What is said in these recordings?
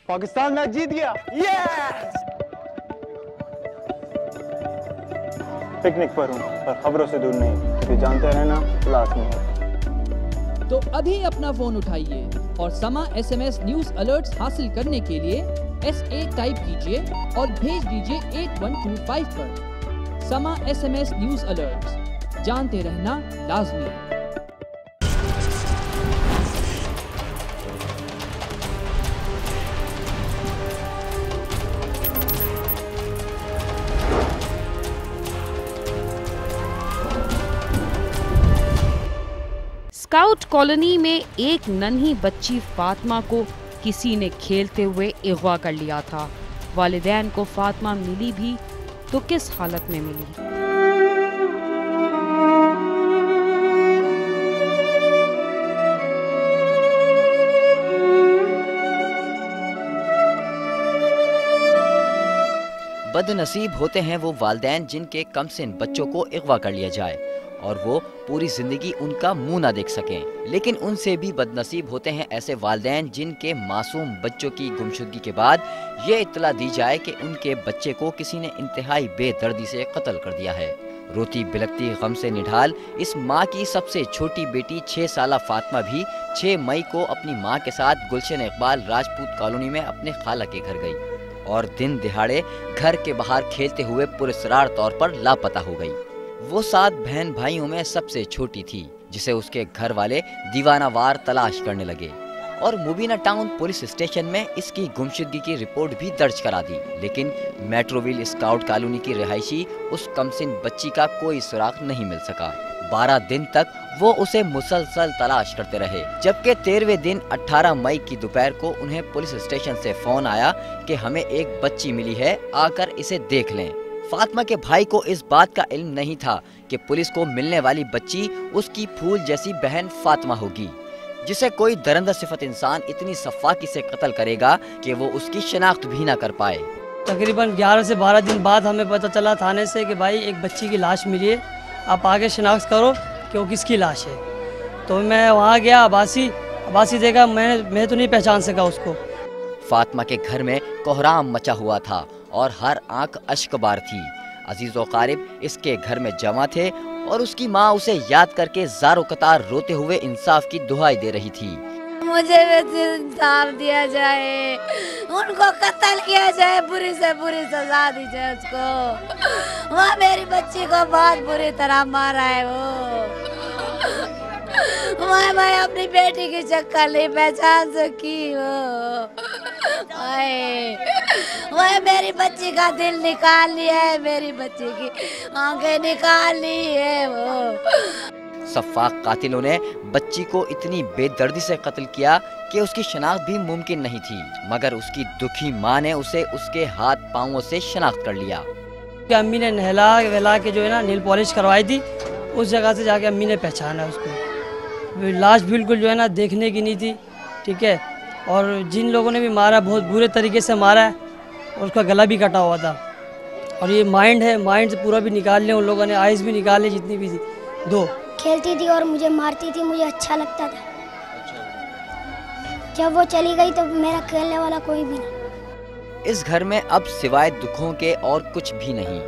Pakistan match जीत गया। Yes! Picnic पर हूँ, पर खबरों से दूर नहीं, क्योंकि जानते रहना लाजमी है। तो अभी अपना फोन उठाइए और समा SMS न्यूज अलर्ट्स हासिल करने के लिए SA टाइप कीजिए और भेज दीजिए 8125 पर। समा SMS न्यूज अलर्ट्स, जानते रहना लाजमी है। स्काउट कॉलोनी में एक नन्ही बच्ची फातिमा को किसी ने खेलते हुए अगवा कर लिया था। वालिदैन को फातिमा मिली भी तो किस हालत में मिली? बदनसीब होते हैं वो वालिदैन जिनके कमसिन बच्चों को अगवा कर लिया जाए और वो पूरी जिंदगी उनका मुंह ना देख सकें। लेकिन उनसे भी बदनसीब होते हैं ऐसे वालिदैन जिनके मासूम बच्चों की गुमशुदगी के बाद ये इत्तला दी जाए कि उनके बच्चे को किसी ने इंतहाई बेदर्दी से कत्ल कर दिया है। रोती बिलखती गम से निढाल इस माँ की सबसे छोटी बेटी 6 साला फातिमा भी 6 मई को अपनी माँ के साथ गुलशन इकबाल राजपूत कॉलोनी में अपने खाला के घर गई और दिन दिहाड़े घर के बाहर खेलते हुए पुरस्कार तौर पर लापता हो गई। वो 7 बहन भाइयों में सबसे छोटी थी, जिसे उसके घर वाले दीवानावार तलाश करने लगे और मुबीना टाउन पुलिस स्टेशन में इसकी गुमशुदगी की रिपोर्ट भी दर्ज करा दी। लेकिन मेट्रोविल स्काउट कॉलोनी की रिहायशी उस कमसिन बच्ची का कोई सुराग नहीं मिल सका। 12 दिन तक वो उसे मुसलसल तलाश करते रहे, जबकि 13वें दिन 18 मई की दोपहर को उन्हें पुलिस स्टेशन से फोन आया कि हमें एक बच्ची मिली है, आकर इसे देख लें। फातिमा के भाई को इस बात का इल्म नहीं था कि पुलिस को मिलने वाली बच्ची उसकी फूल जैसी बहन फातिमा होगी, जिसे कोई दरिंदा सिफत इंसान इतनी सफाकी से कत्ल करेगा कि वो उसकी शनाख्त भी ना कर पाए। तकरीबन 11 से 12 दिन बाद हमें पता चला थाने से कि भाई एक बच्ची की लाश मिली है, आप आगे शनाख्त करो कि वो किसकी लाश है। तो मैं वहाँ गया, अबासी देखा, मैं तो नहीं पहचान सका उसको। फातिमा के घर में कोहराम मचा हुआ था और हर आंख अश्कबार थी। अजीज व कारिब इसके घर में जमा थे और उसकी माँ उसे याद करके ज़ारो कतार रोते हुए इंसाफ की दुहाई दे रही थी। मुझे इंसाफ दिया जाए, उनको कत्ल किया जाए, बुरी से बुरी सजा दी जाए उसको। वह मेरी बच्ची को बहुत बुरी तरह मारा है मैं अपनी बेटी की शक्ल नहीं पहचान सकी। वह मेरी बच्ची का दिल निकाल लिया है, मेरी बच्ची की आंखें निकाल ली है वो। सफाक कातिलों ने बच्ची को इतनी बेदर्दी से कत्ल किया कि उसकी शनाख्त भी मुमकिन नहीं थी, मगर उसकी दुखी माँ ने उसे उसके हाथ पांवों से शनाख्त कर लिया। अम्मी ने नहला के जो है ना नील पॉलिश करवाई थी, उस जगह से जाके अम्मी ने पहचाना उसको। लाश बिल्कुल जो है ना देखने की नहीं थी, ठीक है। और जिन लोगों ने भी मारा बहुत बुरे तरीके से मारा है और उसका गला भी कटा हुआ था। और ये माइंड है, माइंड से पूरा भी निकाल लिया उन लोगों ने, आइज भी निकाल ली जितनी भी थी। 2 खेलती थी और मुझे मारती थी, मुझे अच्छा लगता था। जब वो चली गई तो मेरा खेलने वाला कोई भी नहीं। इस घर में अब सिवाय दुखों के और कुछ भी नहीं।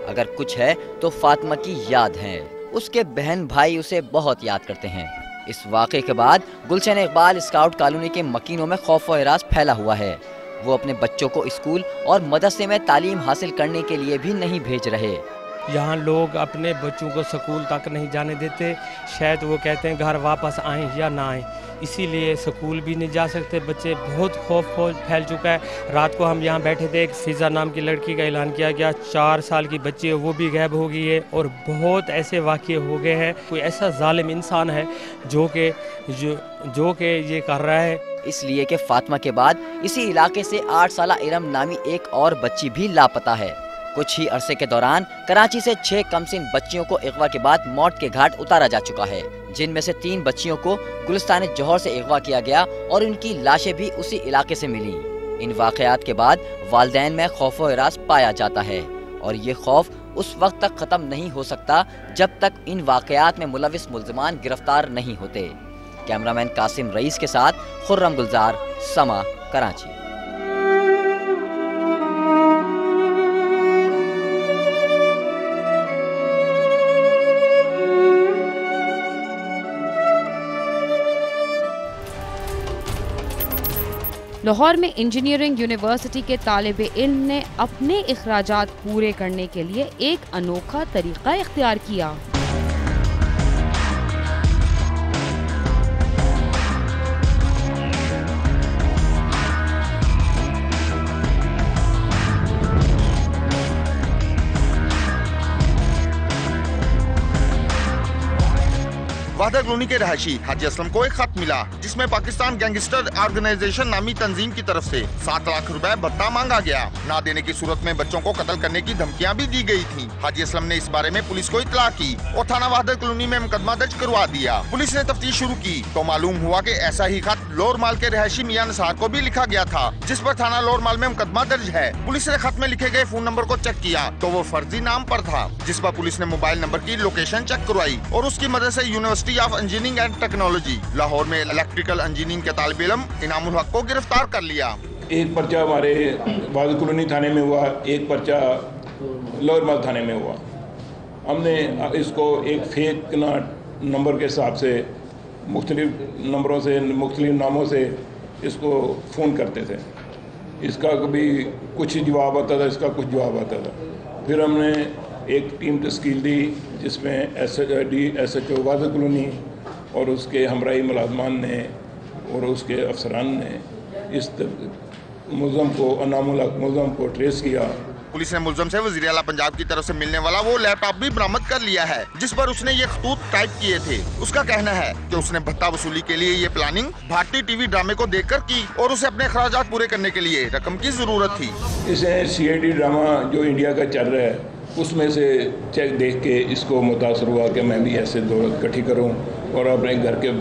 अगर कुछ है तो फातिमा की याद है। उसके बहन भाई उसे बहुत याद करते हैं। इस वाक़े के बाद गुलशन इकबाल स्काउट कॉलोनी के मकीनों में खौफ व हिरास फैला हुआ है। वो अपने बच्चों को स्कूल और मदरसे में तालीम हासिल करने के लिए भी नहीं भेज रहे। यहाँ लोग अपने बच्चों को स्कूल तक नहीं जाने देते, शायद वो कहते हैं घर वापस आएँ या ना आएँ, इसीलिए स्कूल भी नहीं जा सकते बच्चे। बहुत खौफ फैल चुका है। रात को हम यहाँ बैठे थे, एक फिज़ा नाम की लड़की का ऐलान किया गया, 4 साल की बच्ची है, वो भी गायब हो गई है। और बहुत ऐसे वाक़ये हो गए हैं। कोई ऐसा जालिम इंसान है जो कि ये कर रहा है। इसलिए कि फातिमा के बाद इसी इलाके से 8 साला इरम नामी एक और बच्ची भी लापता है। कुछ ही अरसे के दौरान कराची से 6 कमसिन बच्चियों को अगवा के बाद मौत के घाट उतारा जा चुका है, जिनमें से 3 बच्चियों को गुलिस्तान जौहर से अगवा किया गया और उनकी लाशें भी उसी इलाके से मिली। इन वाक़यात के बाद वालिदैन में खौफ व हिरास पाया जाता है और ये खौफ उस वक्त तक ख़त्म नहीं हो सकता जब तक इन वाक़यात में मुलविस मुल्ज़िमान गिरफ्तार नहीं होते। कैमरामैन कासिम रईस के साथ खुर्रम गुलजार, समा, कराची। लाहौर में इंजीनियरिंग यूनिवर्सिटी के तालिबे इल्म ने अपने इखराजात पूरे करने के लिए एक अनोखा तरीका इख्तियार किया। वाहदा कॉलोनी के रहायशी हाजी असलम को एक खत मिला जिसमें पाकिस्तान गैंगस्टर ऑर्गेनाइजेशन नामी तंजीम की तरफ से 7 लाख रुपए भत्ता मांगा गया। ना देने की सूरत में बच्चों को कत्ल करने की धमकियां भी दी गई थी। हाजी असलम ने इस बारे में पुलिस को इतला की और थाना वाहदा कॉलोनी में मुकदमा दर्ज करवा दिया। पुलिस ने तफ्तीश शुरू की तो मालूम हुआ कि ऐसा ही खत लोर माल के रहायशी मियां निसार को भी लिखा गया था, जिस पर थाना लोर माल में मुकदमा दर्ज है। पुलिस ने खत में लिखे गए फोन नंबर को चेक किया तो वो फर्जी नाम पर था, जिस पर पुलिस ने मोबाइल नंबर की लोकेशन चेक करवाई और उसकी मदद से university of engineering and technology Lahore में इलेक्ट्रिकल इंजीनियरिंग के तालिबे इल्म इनामुल हक को गिरफ्तार कर लिया। एक पर्चा हमारे वाहदा कॉलोनी थाने में हुआ, एक पर्चा लोअर माल थाने में हुआ। हमने इसको एक फेक नंबर के हिसाब से मुख्तलिफ नंबरों से मुख्तलिफ नामों से इसको फ़ोन करते थे। इसका कभी कुछ जवाब आता था, इसका कुछ जवाब आता था। फिर हमने एक टीम तश्कील दी जिसमें SHO वाहदा कॉलोनी और उसके हमराही मुलाजमान ने और उसके अफसरान ने इस मुलज़म को अनामुल हक मुलज़म को ट्रेस किया। पुलिस ने मुलज़म से वज़ीर आला पंजाब की तरफ से मिलने वाला वो लैपटॉप भी बरामद कर लिया है जिस पर उसने ये खतूत टाइप किए थे। उसका कहना है कि उसने भत्ता वसूली के लिए ये प्लानिंग भारतीय टीवी ड्रामे को देखकर की और उसे अपने अखराजात पूरे करने के लिए रकम की जरूरत थी। इसे CID ड्रामा जो इंडिया का चल रहा है उसमें से चेक देख के इसको मुतासर हुआ कि मैं भी ऐसे दौलत इकट्ठी करूँ और अपने घर के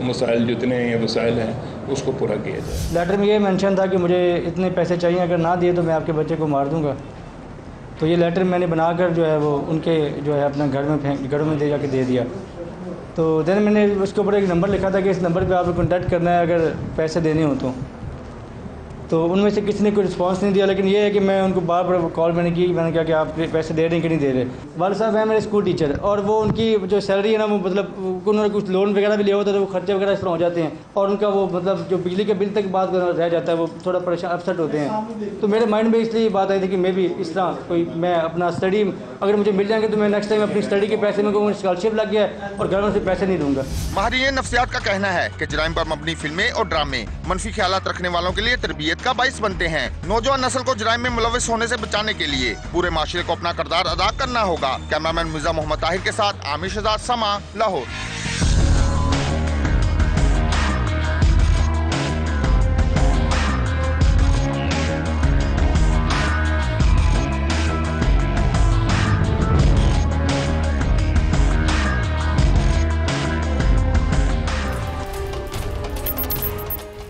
मसाइल जितने वसाइल हैं उसको पूरा किया जाए। लेटर में ये मेंशन था कि मुझे इतने पैसे चाहिए, अगर ना दिए तो मैं आपके बच्चे को मार दूंगा। तो ये लेटर मैंने बनाकर जो है वो उनके जो है अपना घरों में दे जाके दे दिया। तो देन मैंने उसके ऊपर एक नंबर लिखा था कि इस नंबर पे आपको कॉन्टैक्ट करना है अगर पैसे देने हो तो उनमें से किसी ने कोई रिस्पांस नहीं दिया। लेकिन ये है कि मैं उनको बार बार कॉल मैंने कहा कि आप पैसे दे रहे हैं कि नहीं दे रहे। वालिद साहब हैं मेरे स्कूल टीचर और वो उनकी जो सैलरी है ना वो मतलब उन्होंने कुछ लोन वगैरह भी लिया होता है तो वो खर्चे वगैरह इस तरह हो जाते हैं और उनका वो मतलब जो बिजली के बिल तक बात रह जाता है, वो थोड़ा परेशान अपसेट होते हैं। तो मेरे माइंड में इसलिए बात आई थी कि मैं भी इस तरह कोई मैं अपना स्टडी अगर मुझे मिल जाएंगे तो मैं नेक्स्ट टाइम अपनी स्टडी के पैसे में स्कॉलरशिप लग गया और घर में से पैसे नहीं दूंगा। माहिरीन नफ्सियात का कहना है कि जराइम पर मबनी फिल्में और ड्रामे मनफी ख्यालात रखने वालों के लिए तरबियत का बाइस बनते हैं। नौजवान नस्ल को जराइम में मुलविस होने से बचाने के लिए पूरे माशरे को अपना किरदार अदा करना होगा। कैमरामैन मिर्जा मोहम्मद ताहिर के साथ आमिर शहजाद, समा, लाहौर।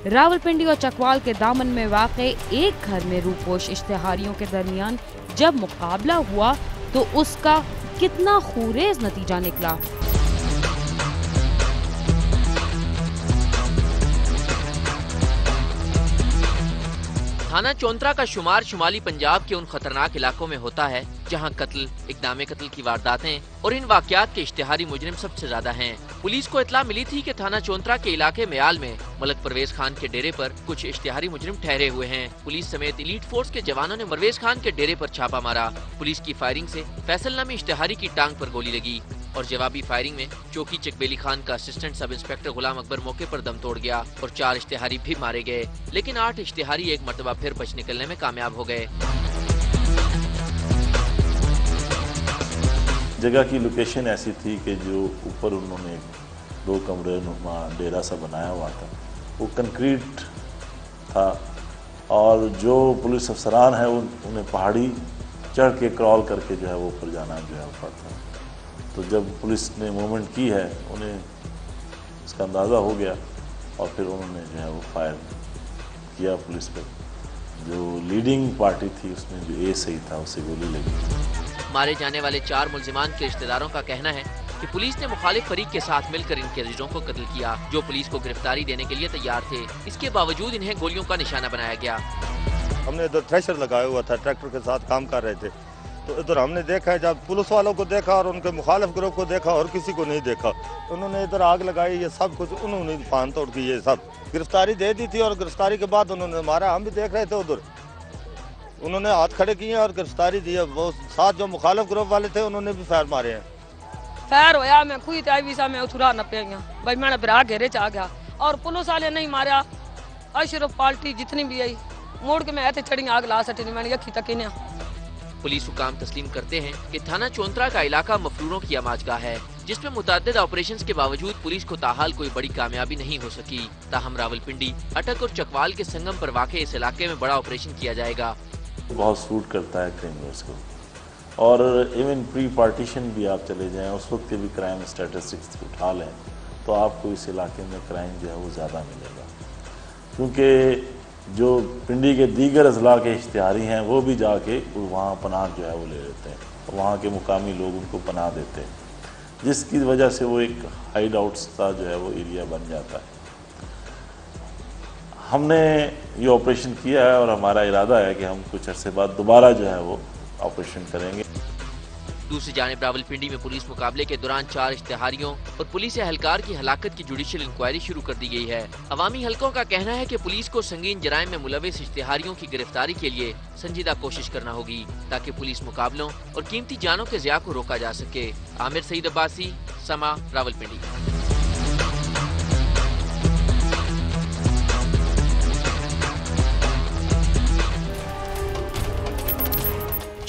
रावलपिंडी और चकवाल के दामन में वाक़े एक घर में रूपोश इश्तिहारियों के दरमियान जब मुकाबला हुआ तो उसका कितना खूरेज नतीजा निकला। थाना चौंतरा का शुमार शुमाली पंजाब के उन खतरनाक इलाकों में होता है जहां कत्ल, इक़दाम कत्ल की वारदातें और इन वाक़यात के इश्तिहारी मुजरिम सबसे ज्यादा हैं। पुलिस को इत्तला मिली थी कि थाना चौंतरा के इलाके म्याल में मलक परवेज खान के डेरे पर कुछ इश्तिहारी मुजरिम ठहरे हुए हैं। पुलिस समेत एलीट फोर्स के जवानों ने परवेज खान के डेरे पर छापा मारा। पुलिस की फायरिंग से फैसल नामी इश्तिहारी की टांग पर गोली लगी और जवाबी फायरिंग में चौकी चकबेली खान का असिस्टेंट सब इंस्पेक्टर गुलाम अकबर मौके पर दम तोड़ गया और 4 इश्तिहारी भी मारे गए। लेकिन 8 इश्तिहारी एक मरतबा फिर बच निकलने में कामयाब हो गए। जगह की लोकेशन ऐसी थी कि जो ऊपर उन्होंने 2 कमरे नुमा डेरा सा बनाया हुआ था, वो कंक्रीट था और जो पुलिस अफसरान है उन्हें पहाड़ी चढ़ के क्रॉल करके जो है वो ऊपर जाना जो है पड़ता। तो जब पुलिस ने मूवमेंट की है उन्हें इसका अंदाज़ा हो गया और फिर उन्होंने जो है वो फायर किया पुलिस पर। जो लीडिंग पार्टी थी उसमें जो ए सही था उसे गोली लगी। मारे जाने वाले 4 मुल्जिमान के रिश्तेदारों का कहना है कि पुलिस ने मुखालिफ फरीक के साथ मिलकर इनके अजीजों को कत्ल किया जो पुलिस को गिरफ्तारी देने के लिए तैयार थे। इसके बावजूद इन्हें गोलियों का निशाना बनाया गया। हमने इधर थ्रेशर लगाया हुआ था, ट्रैक्टर के साथ काम कर रहे थे तो इधर हमने देखा है, जब पुलिस वालों को देखा और उनके मुखालिफ ग्रुप को देखा और किसी को नहीं देखा। उन्होंने इधर आग लगाई, ये सब कुछ उन्होंने फान तोड़ की, ये सब गिरफ्तारी दे दी थी और गिरफ्तारी के बाद उन्होंने मारा। हम भी देख रहे थे उधर, उन्होंने हाथ खड़े किए और गिरफ्तारी दी है। वो साथ जो मुखालिफ ग्रुप वाले थे उन्होंने भी फायर मारे हैं। फायर होया, मैं खुद आई भी सा मैं उछुरा न पे गया भाई, मैंने बिरा घेरे च आ गया और पुलिस वाले नहीं मारा। अशरफ पार्टी जितनी भी आई मोड़ के मैं ऐसे चढ़ी आग ला सटी, मैंने यखी तक इन्हें। पुलिस हुकाम तस्लीम करते हैं कि थाना चौंतरा का इलाका मफरूरों की आमाजगाह है, जिसमें मुतअद्दिद ऑपरेशंस के बावजूद पुलिस को ताहाल कोई बड़ी कामयाबी नहीं हो सकी। ताहम रावलपिंडी, अटक और चकवाल के संगम पर वाक़े इस इलाके में बड़ा ऑपरेशन किया जाएगा। बहुत सूट करता है क्रिमिनल्स को, और इवन प्री पार्टीशन भी आप चले जाएं, उस वक्त के भी क्राइम स्टैटिस्टिक्स उठा लें तो आपको इस इलाके में क्राइम जो है वो ज़्यादा मिलेगा, क्योंकि जो पिंडी के दीगर अजला के इश्तिहारी हैं वो भी जाके वहाँ पनाह जो है वो ले लेते हैं, वहाँ के मुकामी लोग उनको पनाह देते हैं, जिसकी वजह से वो एक हाइड आउट सा जो है वो एरिया बन जाता है। हमने ये ऑपरेशन किया है और हमारा इरादा है कि हम कुछ अरसे बाद दोबारा जो है वो ऑपरेशन करेंगे। दूसरी जानिब रावलपिंडी में पुलिस मुकाबले के दौरान 4 इश्तिहारियों और पुलिस एहलकार की हलाकत की जुडिशियल इंक्वायरी शुरू कर दी गई है। अवामी हलकों का कहना है कि पुलिस को संगीन जराइम में मुलविस इश्तिहारियों की गिरफ्तारी के लिए संजीदा कोशिश करना होगी, ताकि पुलिस मुकाबलों और कीमती जानों के ज़िया को रोका जा सके। आमिर सईद अब्बासी, समा, रावलपिंडी।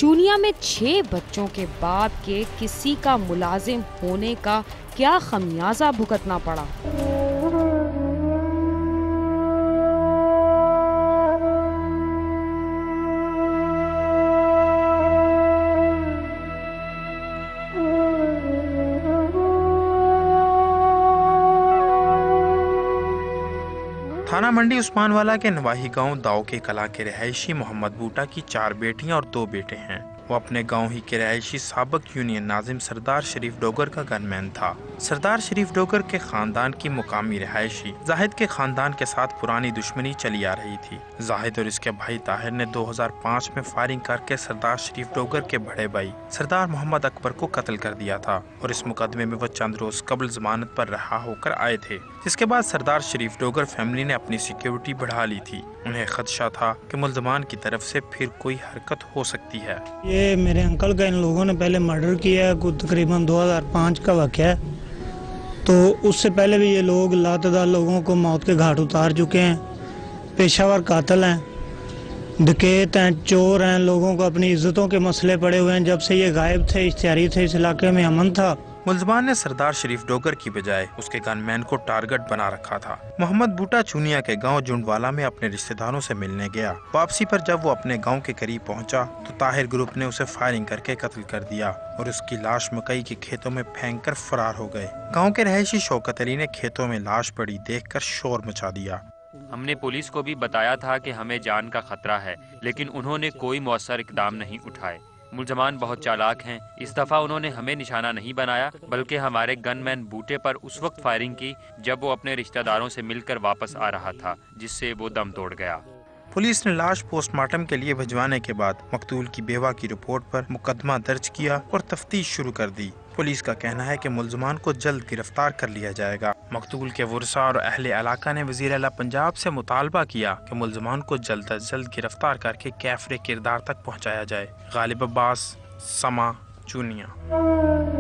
चूनिया में 6 बच्चों के बाप के किसी का मुलाजिम होने का क्या खमियाजा भुगतना पड़ा। थाना मंडी उस्मानवाला के नवाही गांव दाव के कला के रहायशी मोहम्मद बूटा की 4 बेटियां और 2 बेटे हैं। वो अपने गांव ही के रहायशी साबिक यूनियन नाजिम सरदार शरीफ डोगर का गनमैन था। सरदार शरीफ डोगर के खानदान की मुकामी रहायशी जाहिद के खानदान के साथ पुरानी दुश्मनी चली आ रही थी। जाहिद और इसके भाई ताहिर ने 2005 में फायरिंग करके सरदार शरीफ डोगर के बड़े भाई सरदार मोहम्मद अकबर को कत्ल कर दिया था और इस मुकदमे में वो चंद रोज कबल जमानत पर रहा होकर आए थे, जिसके बाद सरदार शरीफ डोगर फैमिली ने अपनी सिक्योरिटी बढ़ा ली थी। उन्हें खदशा था कि मुल्ज़मान की तरफ से फिर कोई हरकत हो सकती है। ये मेरे अंकल का इन लोगों ने पहले मर्डर किया है, कुछ तकरीबन 2005 का वाक़या है। तो उससे पहले भी ये लोग लातदार लोगों को मौत के घाट उतार चुके हैं। पेशावर कातिल हैं, डकैत हैं, चोर हैं, लोगों को अपनी इज्जतों के मसले पड़े हुए हैं। जब से ये गायब थे, इश्तिहारी थे, इस इलाके में अमन था। मुल्ज़मान ने सरदार शरीफ डोगर की बजाय उसके गनमैन को टारगेट बना रखा था। मोहम्मद बूटा चूनिया के गांव जुंडवाला में अपने रिश्तेदारों से मिलने गया। वापसी पर जब वो अपने गांव के करीब पहुंचा तो ताहिर ग्रुप ने उसे फायरिंग करके कत्ल कर दिया और उसकी लाश मकई के खेतों में फेंक कर फरार हो गए। गाँव के रहायशी शौकत अली ने खेतों में लाश पड़ी देखकर शोर मचा दिया। हमने पुलिस को भी बताया था कि हमें जान का खतरा है, लेकिन उन्होंने कोई मौसर इकदाम नहीं उठाए। मुल्ज़मान बहुत चालाक हैं। इस दफ़ा उन्होंने हमें निशाना नहीं बनाया, बल्कि हमारे गनमैन बूटे पर उस वक्त फायरिंग की जब वो अपने रिश्तेदारों से मिलकर वापस आ रहा था, जिससे वो दम तोड़ गया। पुलिस ने लाश पोस्टमार्टम के लिए भिजवाने के बाद मकतूल की बेवा की रिपोर्ट पर मुकदमा दर्ज किया और तफ्तीश शुरू कर दी। पुलिस का कहना है कि मुल्ज़मान को जल्द गिरफ्तार कर लिया जाएगा। मकतूल के वर्सा और अहले इलाका ने वज़ीर आला पंजाब से मुतालबा किया कि मुल्ज़मान को जल्द अज जल्द गिरफ्तार करके कैफरे किरदार तक पहुँचाया जाए। गालिब अब्बास, समा, चूनिया।